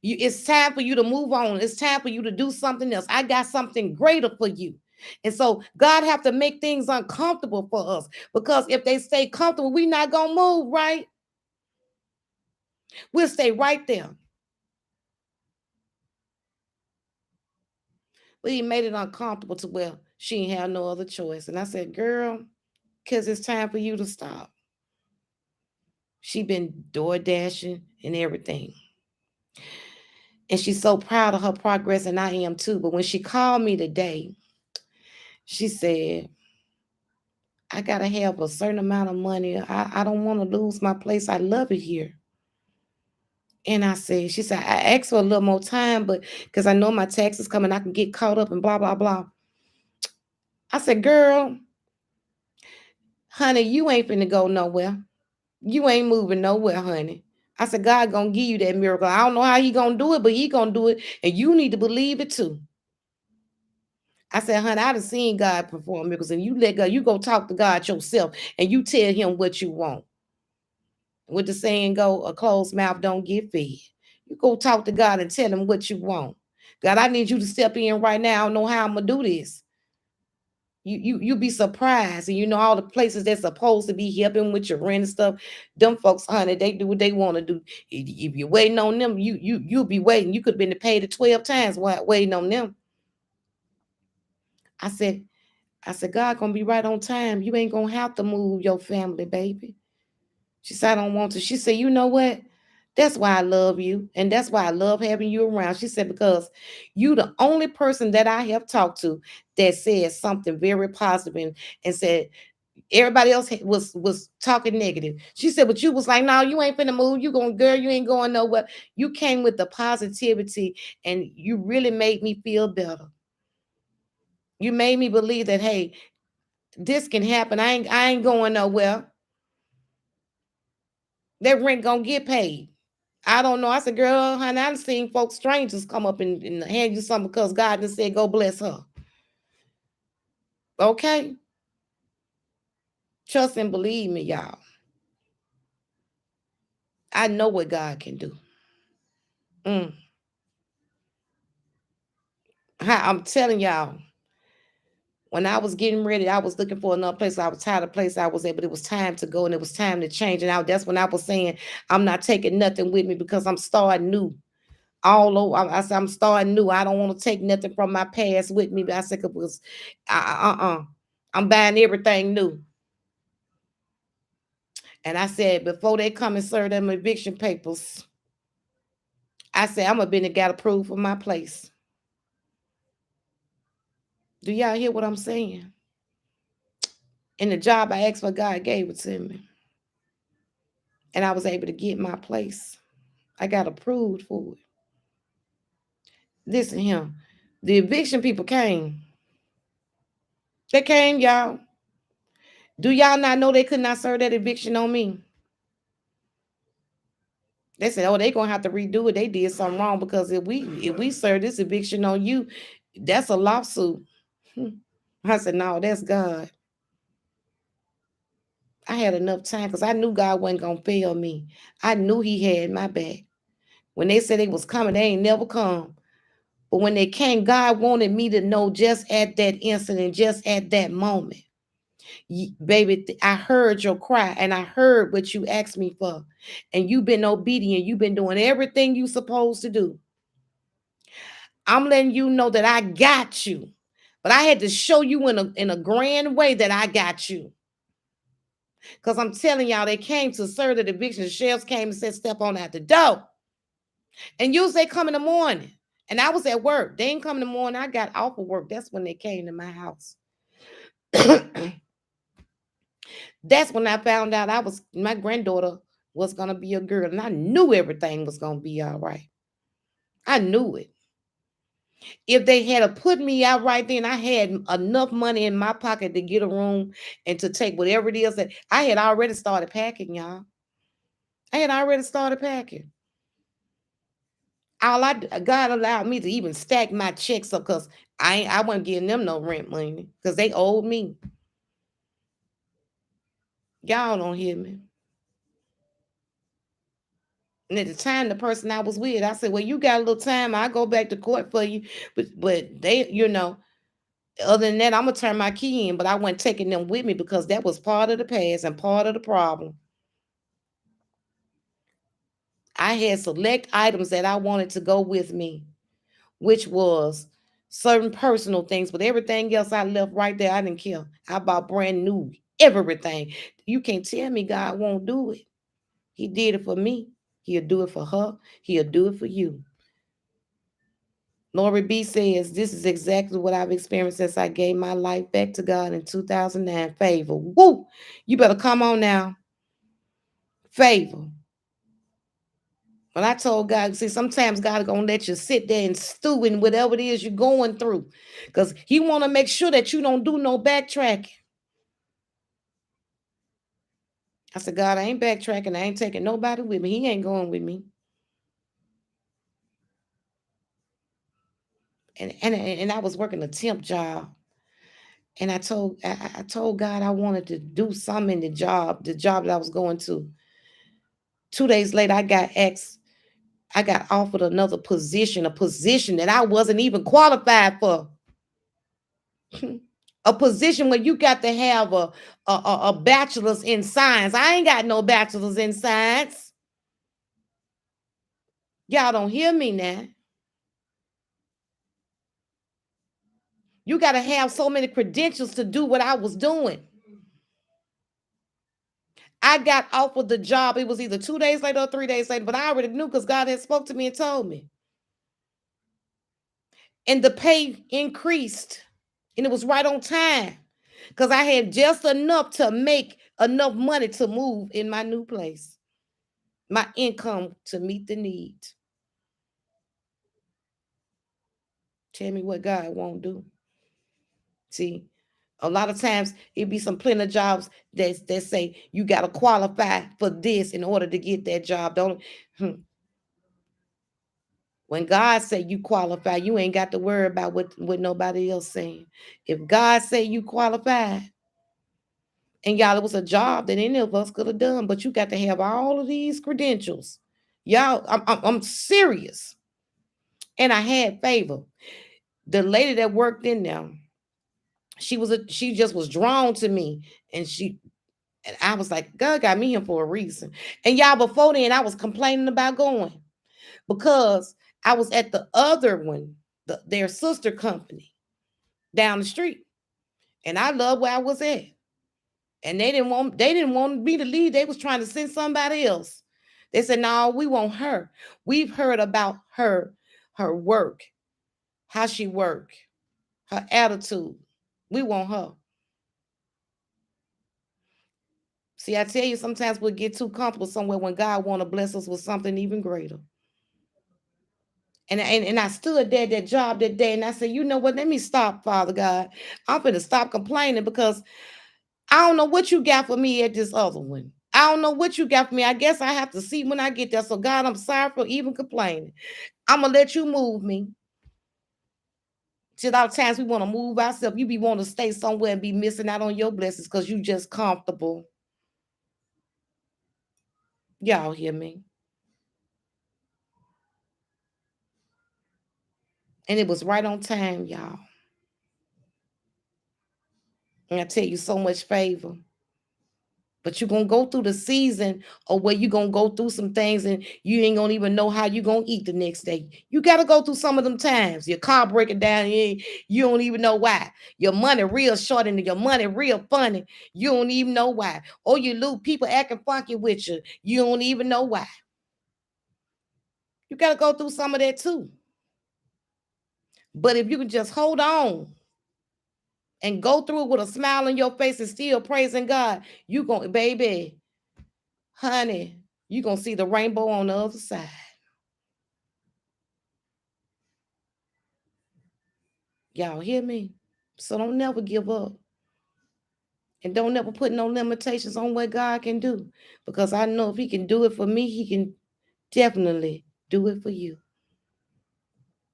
It's time for you to move on. It's time for you to do something else. I got something greater for you. And so God have to make things uncomfortable for us because if they stay comfortable, we're not going to move, right? We'll stay right there. But he made it uncomfortable to where she ain't have no other choice. And I said, girl, because it's time for you to stop. She been door dashing and everything. And she's so proud of her progress, and I am too. But when she called me today, she said, I gotta have a certain amount of money. I don't want to lose my place. I love it here. And I said, she said, I asked for a little more time, but because I know my taxes coming, I can get caught up and blah, blah, blah. I said, girl, honey, you ain't finna go nowhere. You ain't moving nowhere, honey. I said, God gonna give you that miracle. I don't know how he gonna do it, but he gonna do it. And you need to believe it too. I said, honey, I done seen God perform miracles, and you let go. You go talk to God yourself, and you tell him what you want. What the saying go, a closed mouth don't get fed. You go talk to God and tell him what you want. God, I need you to step in right now. I don't know how I'm gonna do this. You be surprised, and you know all the places that's supposed to be helping with your rent and stuff. Them folks, honey, they do what they want to do. If you're waiting on them, you'll be waiting. You could have been paid it 12 times while waiting on them. I said, God gonna be right on time. You ain't gonna have to move your family, baby. She said, I don't want to. She said, you know what? That's why I love you. And that's why I love having you around. She said, because you the only person that I have talked to that said something very positive and said everybody else was talking negative. She said, but you was like, no, you ain't finna move. You going, girl, you ain't going nowhere. You came with the positivity and you really made me feel better. You made me believe that, hey, this can happen. I ain't going nowhere. That rent gonna get paid. I don't know. I said, girl, honey, I've seen folks, strangers come up and hand you something because God just said, go bless her. Okay? Trust and believe me, y'all. I know what God can do. Mm. I'm telling y'all, when I was getting ready, I was looking for another place. I was tired of the place I was at, but it was time to go and it was time to change. And that's when I was saying, I'm not taking nothing with me because I'm starting new. All over, I said, I'm starting new. I don't want to take nothing from my past with me. But I said, because I'm buying everything new. And I said, before they come and serve them eviction papers, I said, I'm going to be got approved for my place. Do y'all hear what I'm saying? And the job I asked for, God gave it to me. And I was able to get my place. I got approved for it. Listen here. The eviction people came. They came, y'all. Do y'all not know they could not serve that eviction on me? They said, "Oh, they gonna have to redo it. They did something wrong because if we serve this eviction on you, that's a lawsuit." I said, "No, that's God." I had enough time because I knew God wasn't gonna fail me. I knew He had my back. When they said they was coming, they ain't never come. But when they came, God wanted me to know just at that incident, just at that moment. Baby, I heard your cry and I heard what you asked me for. And you've been obedient. You've been doing everything you supposed to do. I'm letting you know that I got you. But I had to show you in a grand way that I got you. Because I'm telling y'all, they came to serve the eviction. The sheriffs came and said, step on out the door. And usually they come in the morning. And I was at work. They didn't come in the morning. I got off of work. That's when they came to my house. That's when I found out my granddaughter was gonna be a girl. And I knew everything was gonna be all right. I knew it. If they had put me out right then, I had enough money in my pocket to get a room and to take whatever it is that I had already started packing, y'all. I had already started packing. God allowed me to even stack my checks up because I wasn't giving them no rent money because they owed me. Y'all don't hear me. And at the time, the person I was with, I said, "Well, you got a little time. I'll go back to court for you." But they, other than that, I'm gonna turn my key in. But I wasn't taking them with me because that was part of the past and part of the problem. I had select items that I wanted to go with me, which was certain personal things, but everything else I left right there. I didn't care. I bought brand new everything. You can't tell me God won't do it. He did it for me. He'll do it for her. He'll do it for you. Lori B says, this is exactly what I've experienced since I gave my life back to God in 2009. Favor. Woo! You better come on now. Favor. When I told God, see, sometimes God is going to let you sit there and stew in whatever it is you're going through. Because He want to make sure that you don't do no backtracking. I said, God, I ain't backtracking. I ain't taking nobody with me. He ain't going with me. And I was working a temp job. And I told God I wanted to do something in the job that I was going to. 2 days later, I got offered another position, a position that I wasn't even qualified for. A position where you got to have a bachelor's in science. I ain't got no bachelor's in science. Y'all don't hear me now. You got to have so many credentials to do what I was doing. I got offered the job. It was either 2 days later or 3 days later, but I already knew because God had spoke to me and told me. And the pay increased. And it was right on time. Because I had just enough to make enough money to move in my new place. My income to meet the needs. Tell me what God won't do. See, a lot of times it be some plenty of jobs that say you got to qualify for this in order to get that job. Don't When God say you qualify, you ain't got to worry about what nobody else saying. If God say you qualify, and y'all, it was a job that any of us could have done, but you got to have all of these credentials Y'all, I'm serious. And I had favor. The lady that worked in there, she just was drawn to me. And I was like, God got me here for a reason. And y'all, before then, I was complaining about going because I was at the other one, their sister company down the street. And I love where I was at. And they didn't want me to leave. They was trying to send somebody else. They said, no, we want her. We've heard about her work, how she work, her attitude. We want her. See, I tell you, sometimes we'll get too comfortable somewhere when God want to bless us with something even greater. And I stood there at that job that day and I said, you know what? Let me stop, Father God. I'm going to stop complaining because I don't know what you got for me at this other one. I don't know what you got for me. I guess I have to see when I get there. So, God, I'm sorry for even complaining. I'm going to let you move me. See, a lot of times we want to move ourselves. You be wanting to stay somewhere and be missing out on your blessings because you just comfortable. Y'all hear me? And it was right on time, y'all. And I tell you, so much favor. But you're going to go through the season or where you're going to go through some things and you ain't going to even know how you're going to eat the next day. You got to go through some of them times. Your car breaking down, you don't even know why. Your money real short and your money real funny. You don't even know why. Or you lose people acting funky with you. You don't even know why. You got to go through some of that too. But if you can just hold on and go through it with a smile on your face and still praising God, you going, baby, honey, you going to see the rainbow on the other side. Y'all hear me? So don't never give up. And don't never put no limitations on what God can do. Because I know if he can do it for me, he can definitely do it for you.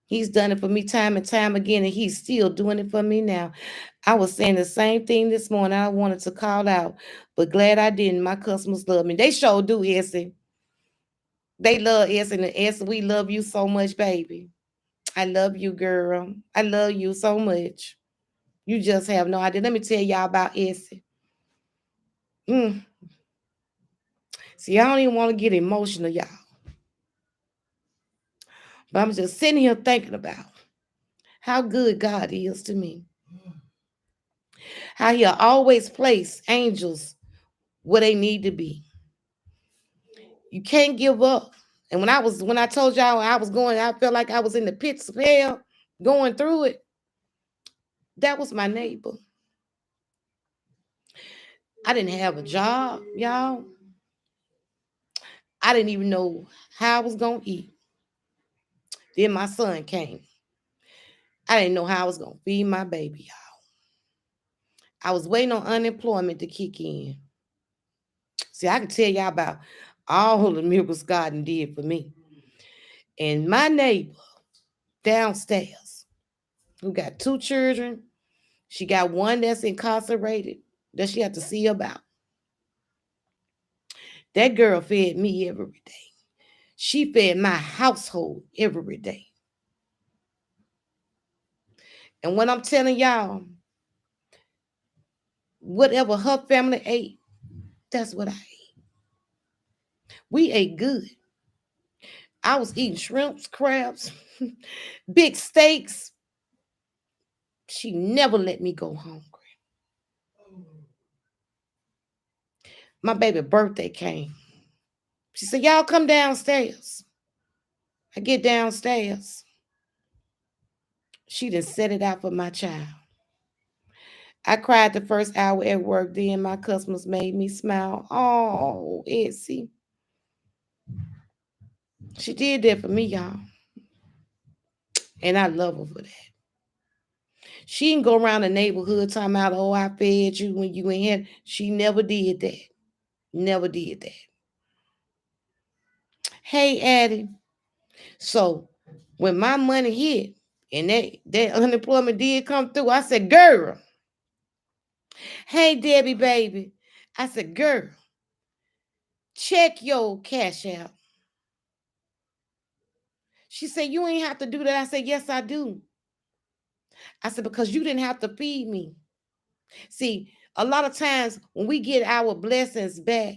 He's done it for me time and time again, and he's still doing it for me now. I was saying the same thing this morning. I wanted to call out, but glad I didn't. My customers love me. They sure do, Essie. They love Essie, and Essie, we love you so much, baby. I love you, girl. I love you so much. You just have no idea. Let me tell y'all about Essie. Mm. See, I don't even want to get emotional, y'all. But I'm just sitting here thinking about how good God is to me. How he'll always place angels where they need to be. You can't give up. And when I told y'all I was going, I felt like I was in the pits of hell going through it. That was my neighbor. I didn't have a job, y'all. I didn't even know how I was gonna eat. Then my son came. I didn't know how I was gonna feed my baby, y'all. I was waiting on unemployment to kick in. See, I can tell y'all about all the miracles God did for me. And my neighbor downstairs, who got two children, she got one that's incarcerated that she had to see about. That girl fed me every day. She fed my household every day. And when I'm telling y'all, whatever her family ate, that's what I ate. We ate good. I was eating shrimps, crabs, big steaks. She never let me go hungry. My baby birthday came. She said, y'all come downstairs. I get downstairs. She done set it out for my child. I cried the first hour at work. Then my customers made me smile. Oh, Etsy. She did that for me, y'all. And I love her for that. She didn't go around the neighborhood talking about, oh, I fed you when you ain't here. She never did that. Never did that. Hey, Addie. So when my money hit and that unemployment did come through, I said, girl, hey, Debbie, baby. I said, girl, check your cash out. She said, you ain't have to do that. I said, yes, I do. I said, because you didn't have to feed me. See, a lot of times when we get our blessings back,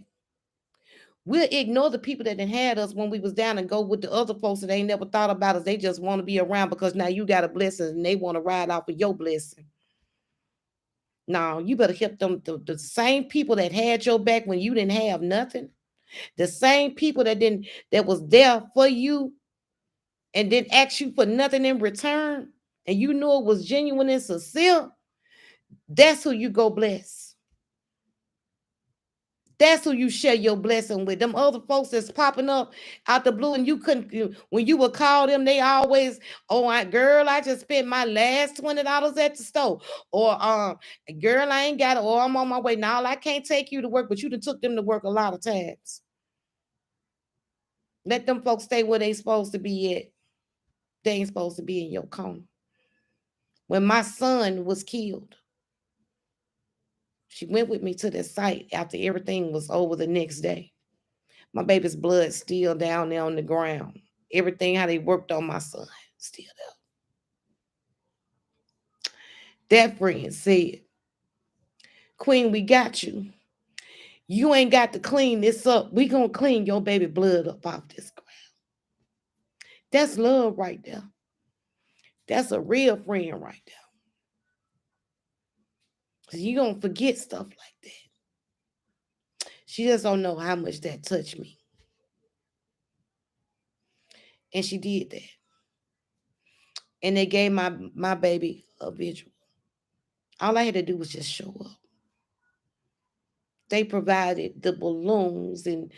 we'll ignore the people that had us when we was down and go with the other folks that ain't never thought about us. They just want to be around because now you got a blessing and they want to ride off of your blessing. No, you better help them. The same people that had your back when you didn't have nothing, the same people that was there for you and didn't ask you for nothing in return, and you knew it was genuine and sincere, that's who you go bless. That's who you share your blessing with. Them other folks that's popping up out the blue, and you couldn't when you would call them, they always, oh, girl, I just spent my last $20 at the store, or girl, I ain't got it, or I'm on my way. Now I can't take you to work, but you done took them to work a lot of times. Let them folks stay where they supposed to be at. They ain't supposed to be in your corner. When my son was killed, she went with me to the site after everything was over the next day. My baby's blood still down there on the ground. Everything how they worked on my son, still there. That friend said, Queen, we got you. You ain't got to clean this up. We gonna clean your baby blood up off this ground. That's love right there. That's a real friend right there. Cause you gonna forget stuff like that. She just don't know how much that touched me. And she did that. And they gave my baby a vigil. All I had to do was just show up. They provided the balloons and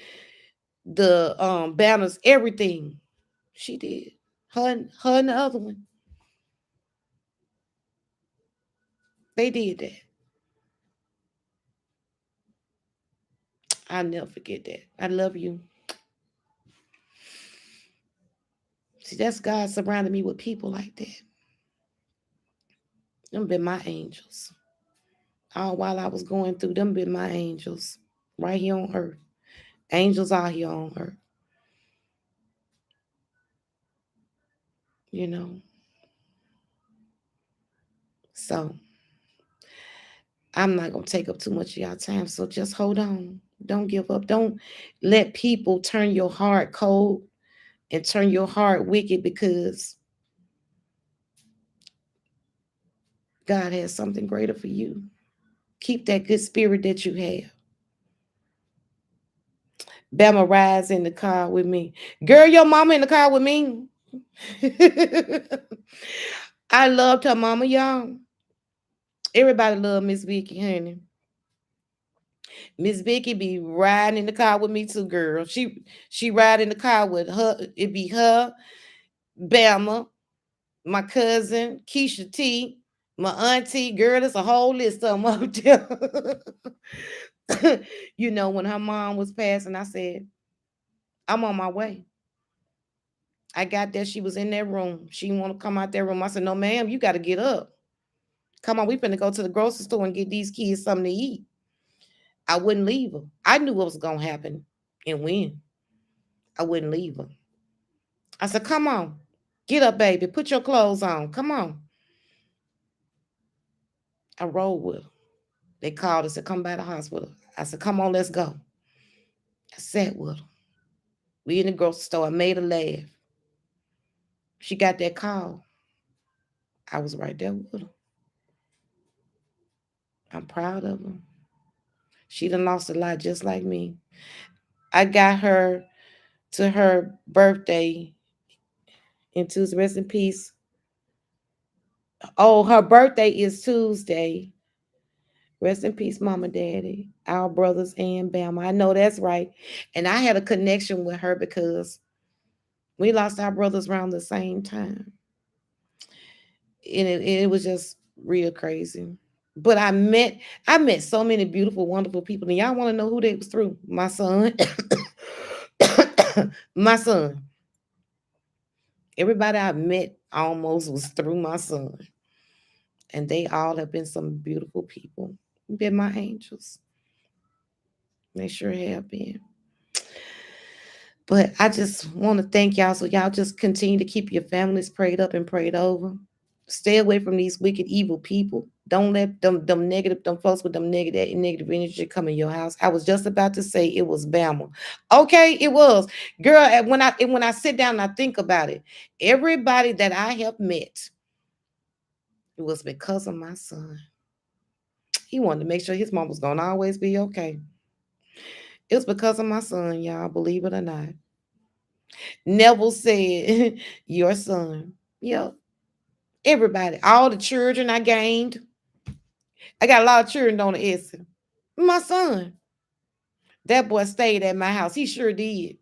the banners, everything. She did. Her and the other one. They did that. I'll never forget that. I love you. See, that's God surrounding me with people like that. Them been my angels. All while I was going through, them been my angels. Right here on earth. Angels are here on earth. You know. So I'm not gonna take up too much of y'all time. So just hold on. Don't give up. Don't let people turn your heart cold and turn your heart wicked, because God has something greater for you. Keep that good spirit that you have. Bama rides in the car with me. Girl, your mama in the car with me. I loved her mama, y'all. Everybody love Miss Vicky, honey. Miss Vicky be riding in the car with me too, girl. She ride in the car with her. It be her, Bama, my cousin, Keisha T, my auntie. Girl, there's a whole list of them up there. You know, when her mom was passing, I said, I'm on my way. I got there. She was in that room. She didn't want to come out that room. I said, no, ma'am, you got to get up. Come on, we finna go to the grocery store and get these kids something to eat. I wouldn't leave her. I knew what was going to happen and when. I wouldn't leave her. I said, come on. Get up, baby. Put your clothes on. Come on. I rolled with her. They called and said, come by the hospital. I said, come on, let's go. I sat with her. We in the grocery store. I made her laugh. She got that call. I was right there with her. I'm proud of her. She done lost a lot just like me. I got her to her birthday in Tuesday. Rest in peace. Oh, her birthday is Tuesday. Rest in peace, Mama, Daddy, our brothers and Bama. I know that's right. And I had a connection with her because we lost our brothers around the same time. And it was just real crazy. But I met so many beautiful, wonderful people. And y'all want to know who they was through? My son. My son. Everybody I met almost was through my son. And they all have been some beautiful people. Been my angels. They sure have been. But I just want to thank y'all. So y'all just continue to keep your families prayed up and prayed over. Stay away from these wicked, evil people. Don't let them negative, them folks with them negative energy come in your house. I was just about to say it was Bama. Okay, it was. Girl, when I sit down and I think about it, everybody that I have met, it was because of my son. He wanted to make sure his mom was gonna always be okay. It was because of my son, y'all, believe it or not. Neville said, your son. Yep. Everybody, all the children I gained. I got a lot of children on the essay. My son. That boy stayed at my house. He sure did.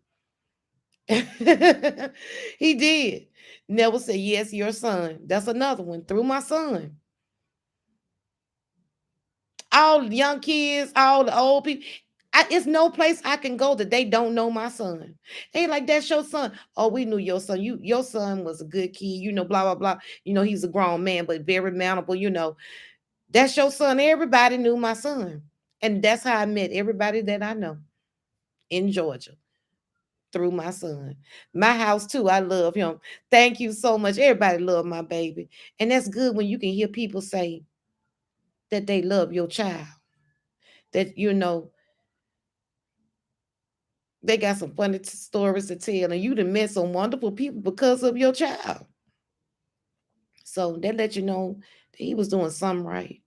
He did. Neville said, yes, your son. That's another one. Through my son. All the young kids, all the old people. It's no place I can go that they don't know my son. They like, that's your son. Oh, we knew your son. Your son was a good kid, blah, blah, blah. He's a grown man, but very manageable. That's your son. Everybody knew my son. And that's how I met everybody that I know in Georgia through my son. My house too. I love him. Thank you so much. Everybody love my baby. And that's good when you can hear people say that they love your child. That they got some funny stories to tell, and you done met some wonderful people because of your child. So that let you know that he was doing something right.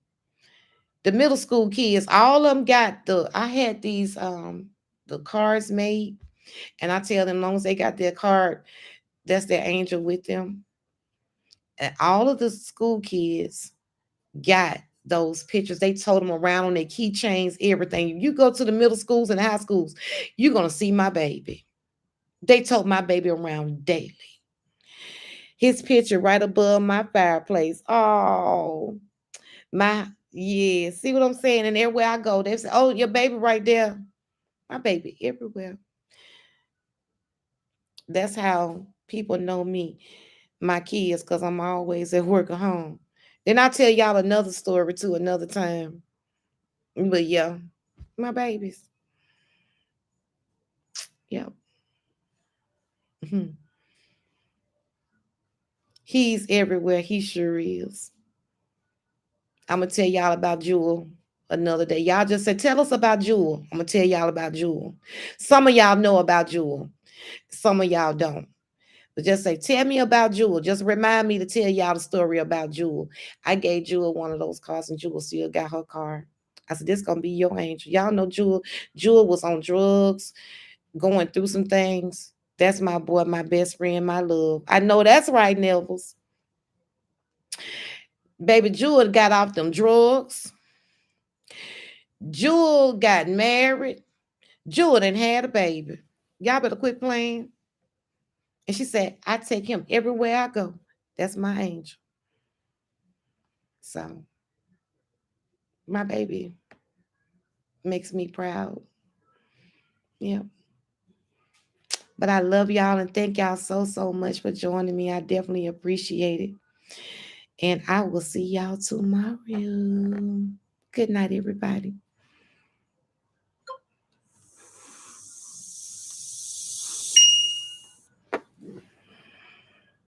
The middle school kids, all of them got I had these the cards made, and I tell them, as long as they got their card, that's their angel with them. And all of the school kids got those pictures. They told them around on their keychains, everything. You go to the middle schools and high schools, you're gonna see my baby. They told my baby around daily. His picture right above my fireplace. Oh, yeah. See what I'm saying? And everywhere I go, they say, "Oh, your baby right there." My baby everywhere. That's how people know me, my kids, because I'm always at work or home. Then I'll tell y'all another story too another time. But yeah, my babies. Yep. Mhm. He's everywhere. He sure is. I'm gonna tell y'all about Jewel another day. Y'all just said, tell us about Jewel. I'm gonna tell y'all about Jewel. Some of y'all know about Jewel. Some of y'all don't. But just say, tell me about Jewel. Just remind me to tell y'all the story about Jewel. I gave Jewel one of those cards, and Jewel still got her card. I said, this gonna be your angel. Y'all know Jewel. Jewel was on drugs, going through some things. That's my boy, my best friend, my love. I know that's right, Neville's. Baby Jewel got off them drugs. Jewel got married. Jewel done had a baby. Y'all better quit playing. And she said, I take him everywhere I go. That's my angel. So my baby makes me proud. Yeah. But I love y'all and thank y'all so, so much for joining me. I definitely appreciate it. And I will see y'all tomorrow. Good night, everybody.